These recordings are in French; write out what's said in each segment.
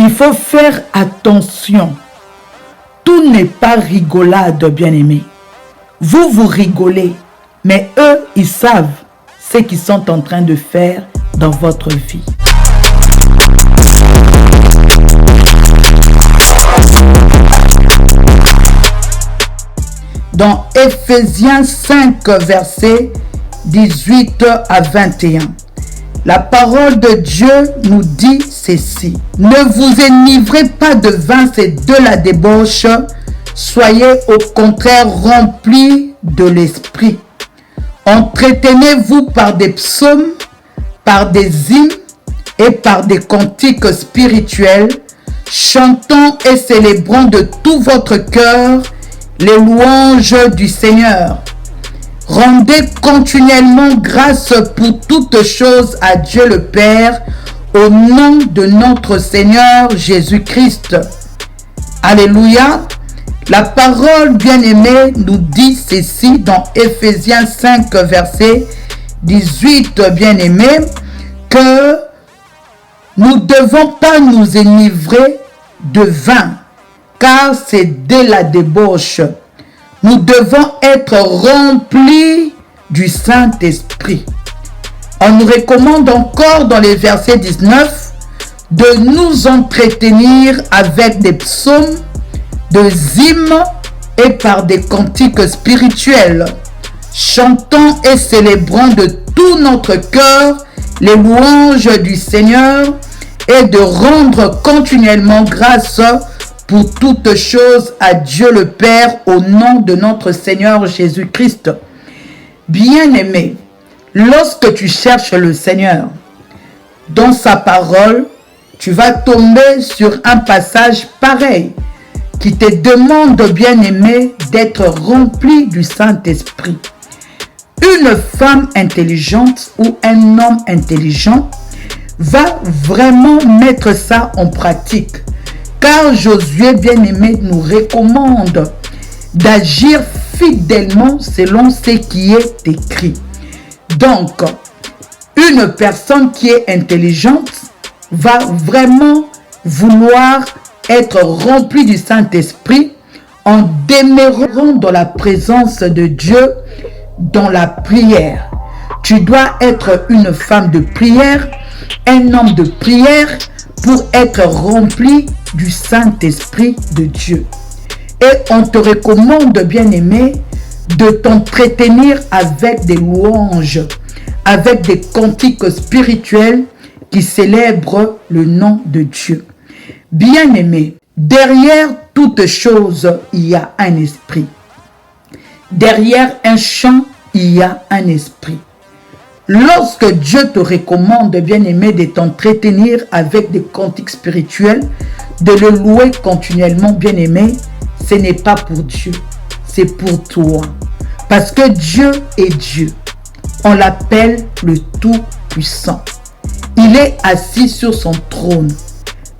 Il faut faire attention. Tout n'est pas rigolade, bien-aimés. Vous rigolez, mais eux, ils savent ce qu'ils sont en train de faire dans votre vie. Dans Ephésiens 5, versets 18 à 21, la parole de Dieu nous dit ceci. Ne vous enivrez pas de vin, c'est de la débauche. Soyez au contraire remplis de l'esprit. Entretenez-vous par des psaumes, par des hymnes et par des cantiques spirituels, chantant et célébrant de tout votre cœur les louanges du Seigneur. Rendez continuellement grâce pour toutes choses à Dieu le Père, au nom de notre Seigneur Jésus-Christ. Alléluia. La parole bien-aimée nous dit ceci dans Ephésiens 5, verset 18, bien-aimés, que nous ne devons pas nous enivrer de vin, car c'est de la débauche. Nous devons être remplis du Saint-Esprit. On nous recommande encore dans les versets 19 de nous entretenir avec des psaumes, des hymnes et par des cantiques spirituels, chantant et célébrant de tout notre cœur les louanges du Seigneur et de rendre continuellement grâce pour toutes choses à Dieu le Père au nom de notre Seigneur Jésus-Christ. Bien-aimé, lorsque tu cherches le Seigneur, dans sa parole, tu vas tomber sur un passage pareil qui te demande, bien-aimé, d'être rempli du Saint-Esprit. Une femme intelligente ou un homme intelligent va vraiment mettre ça en pratique. Car Josué, bien-aimé, nous recommande d'agir fidèlement selon ce qui est écrit. Donc, une personne qui est intelligente va vraiment vouloir être remplie du Saint-Esprit en demeurant dans la présence de Dieu dans la prière. Tu dois être une femme de prière, un homme de prière pour être rempli du Saint-Esprit de Dieu. Et on te recommande, bien-aimé, de t'entretenir avec des louanges, avec des cantiques spirituels qui célèbrent le nom de Dieu. Bien-aimé, derrière toute chose, il y a un esprit. Derrière un chant, il y a un esprit. Lorsque Dieu te recommande, bien-aimé, de t'entretenir avec des cantiques spirituels, de le louer continuellement, bien-aimé, ce n'est pas pour Dieu, c'est pour toi. Parce que Dieu est Dieu. On l'appelle le Tout-Puissant. Il est assis sur son trône.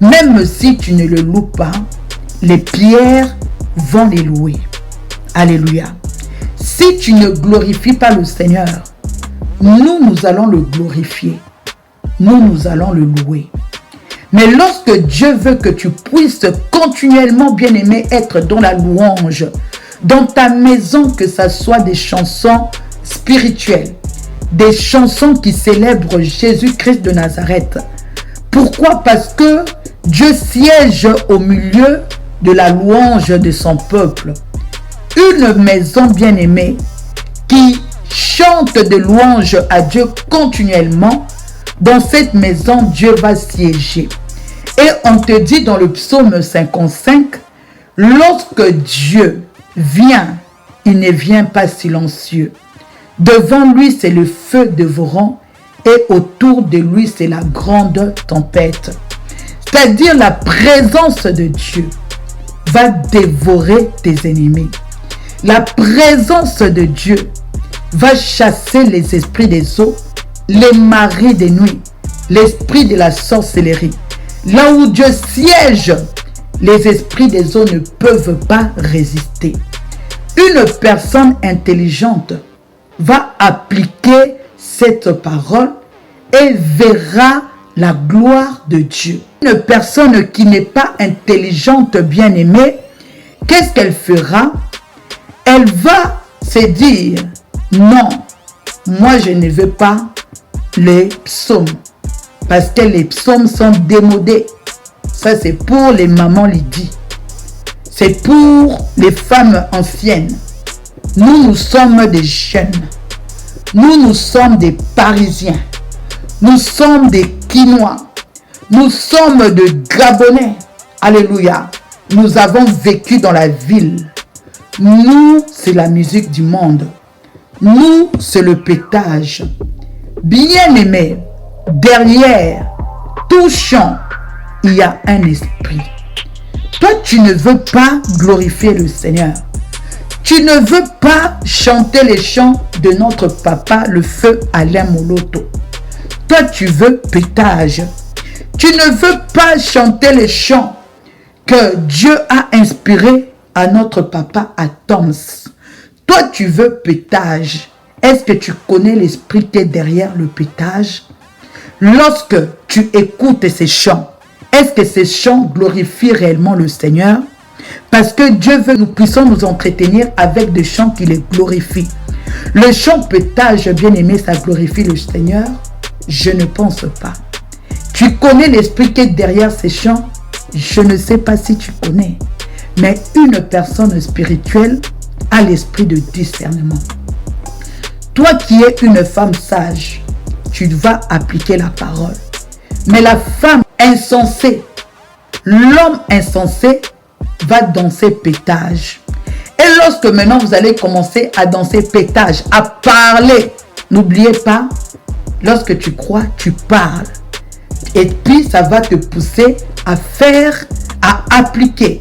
Même si tu ne le loues pas, les pierres vont les louer. Alléluia. Si tu ne glorifies pas le Seigneur, nous allons le glorifier. Nous allons le louer. Mais lorsque Dieu veut que tu puisses continuellement, bien-aimé, être dans la louange, dans ta maison, que ce soit des chansons spirituelles, des chansons qui célèbrent Jésus-Christ de Nazareth. Pourquoi? Parce que Dieu siège au milieu de la louange de son peuple. Une maison bien-aimée qui chante de louanges à Dieu continuellement, dans cette maison, Dieu va siéger. Et on te dit dans le psaume 55, lorsque Dieu vient, il ne vient pas silencieux. Devant lui, c'est le feu dévorant et autour de lui, c'est la grande tempête. C'est-à-dire la présence de Dieu va dévorer tes ennemis. La présence de Dieu va chasser les esprits des eaux, les maris des nuits, l'esprit de la sorcellerie. Là où Dieu siège, les esprits des eaux ne peuvent pas résister. Une personne intelligente va appliquer cette parole et verra la gloire de Dieu. Une personne qui n'est pas intelligente, bien-aimée, qu'est-ce qu'elle fera? Elle va se dire, non, moi je ne veux pas les psaumes, parce que les psaumes sont démodés. Ça c'est pour les mamans Lydie. C'est pour les femmes anciennes. Nous sommes des jeunes. Nous sommes des Parisiens. Nous sommes des Quinois. Nous sommes de Gabonais. Alléluia. Nous avons vécu dans la ville. Nous, c'est la musique du monde. Nous, c'est le pétage. Bien-aimé, derrière tout chant, il y a un esprit. Toi, tu ne veux pas glorifier le Seigneur. Tu ne veux pas chanter les chants de notre papa, le feu Alain Moloto. Toi, tu veux pétage. Tu ne veux pas chanter les chants que Dieu a inspirés à notre papa à Toms. Toi, tu veux pétage. Est-ce que tu connais l'esprit qui est derrière le pétage? Lorsque tu écoutes ces chants, est-ce que ces chants glorifient réellement le Seigneur? Parce que Dieu veut que nous puissions nous entretenir avec des chants qui les glorifient. Le chant pétage, bien-aimé, ça glorifie le Seigneur? Je ne pense pas. Tu connais l'esprit qui est derrière ces chants? Je ne sais pas si tu connais. Mais une personne spirituelle a l'esprit de discernement. Toi qui es une femme sage, tu vas appliquer la parole. Mais la femme insensée, l'homme insensé va danser pétage. Et lorsque maintenant vous allez commencer à danser pétage, à parler, n'oubliez pas, lorsque tu crois, tu parles. Et puis ça va te pousser à faire, à appliquer.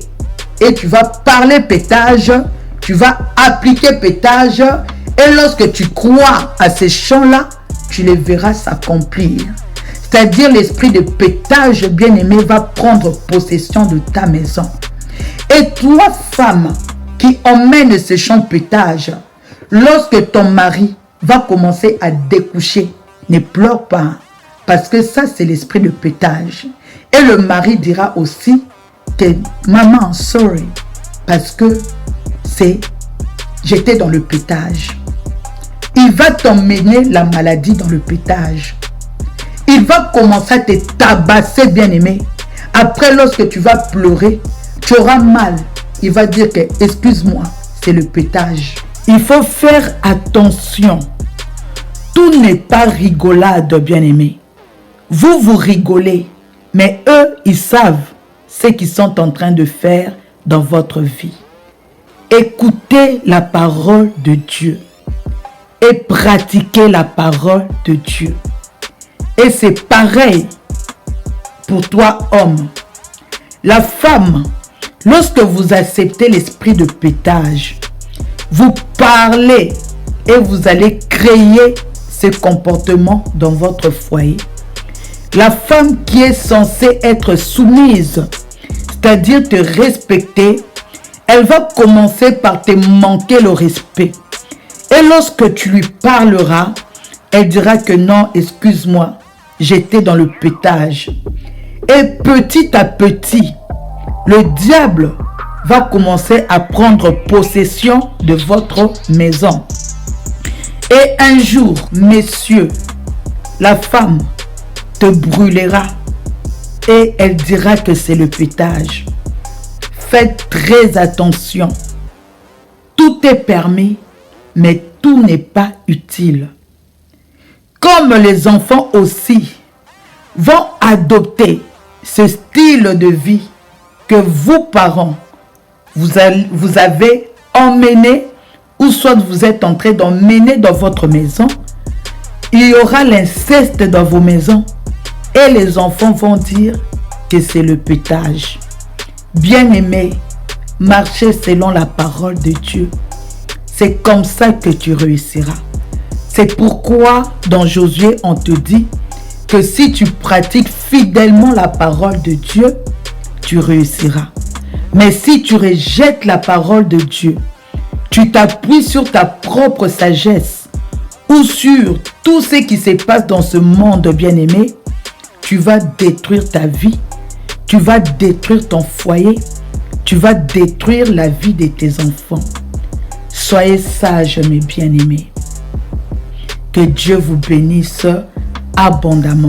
Et tu vas parler pétage, tu vas appliquer pétage. Et lorsque tu crois à ces chants-là, tu les verras s'accomplir. C'est-à-dire l'esprit de pétage, bien-aimé, va prendre possession de ta maison. Et toi, femme, qui emmène ce chant pétage, lorsque ton mari va commencer à découcher, ne pleure pas, parce que ça, c'est l'esprit de pétage. Et le mari dira aussi que maman, sorry, parce que j'étais dans le pétage. Il va t'emmener la maladie dans le pétage. Il va commencer à te tabasser, bien-aimé. Après, lorsque tu vas pleurer, tu auras mal. Il va dire que, excuse-moi, c'est le pétage. Il faut faire attention. Tout n'est pas rigolade, bien-aimé. Vous rigolez, mais eux, ils savent ce qu'ils sont en train de faire dans votre vie. Écoutez la parole de Dieu et pratiquez la parole de Dieu. Et c'est pareil pour toi, homme. La femme, lorsque vous acceptez l'esprit de pétage, vous parlez et vous allez créer ce comportement dans votre foyer. La femme qui est censée être soumise, c'est-à-dire te respecter, elle va commencer par te manquer le respect. Et lorsque tu lui parleras, elle dira que non, excuse-moi, j'étais dans le pétage. Et petit à petit, le diable va commencer à prendre possession de votre maison. Et un jour, messieurs, la femme te brûlera et elle dira que c'est le pétage. Faites très attention. Tout est permis, mais tout n'est pas utile. Comme les enfants aussi vont adopter ce style de vie que vous, parents, vous avez emmené, ou soit vous êtes en train d'emmener dans votre maison, il y aura l'inceste dans vos maisons et les enfants vont dire que c'est le pétage. Bien-aimé, marchez selon la parole de Dieu. C'est comme ça que tu réussiras. C'est pourquoi dans Josué, on te dit que si tu pratiques fidèlement la parole de Dieu, tu réussiras. Mais si tu rejettes la parole de Dieu, tu t'appuies sur ta propre sagesse ou sur tout ce qui se passe dans ce monde bien-aimé, tu vas détruire ta vie, tu vas détruire ton foyer, tu vas détruire la vie de tes enfants. Soyez sages, mes bien-aimés. Que Dieu vous bénisse abondamment.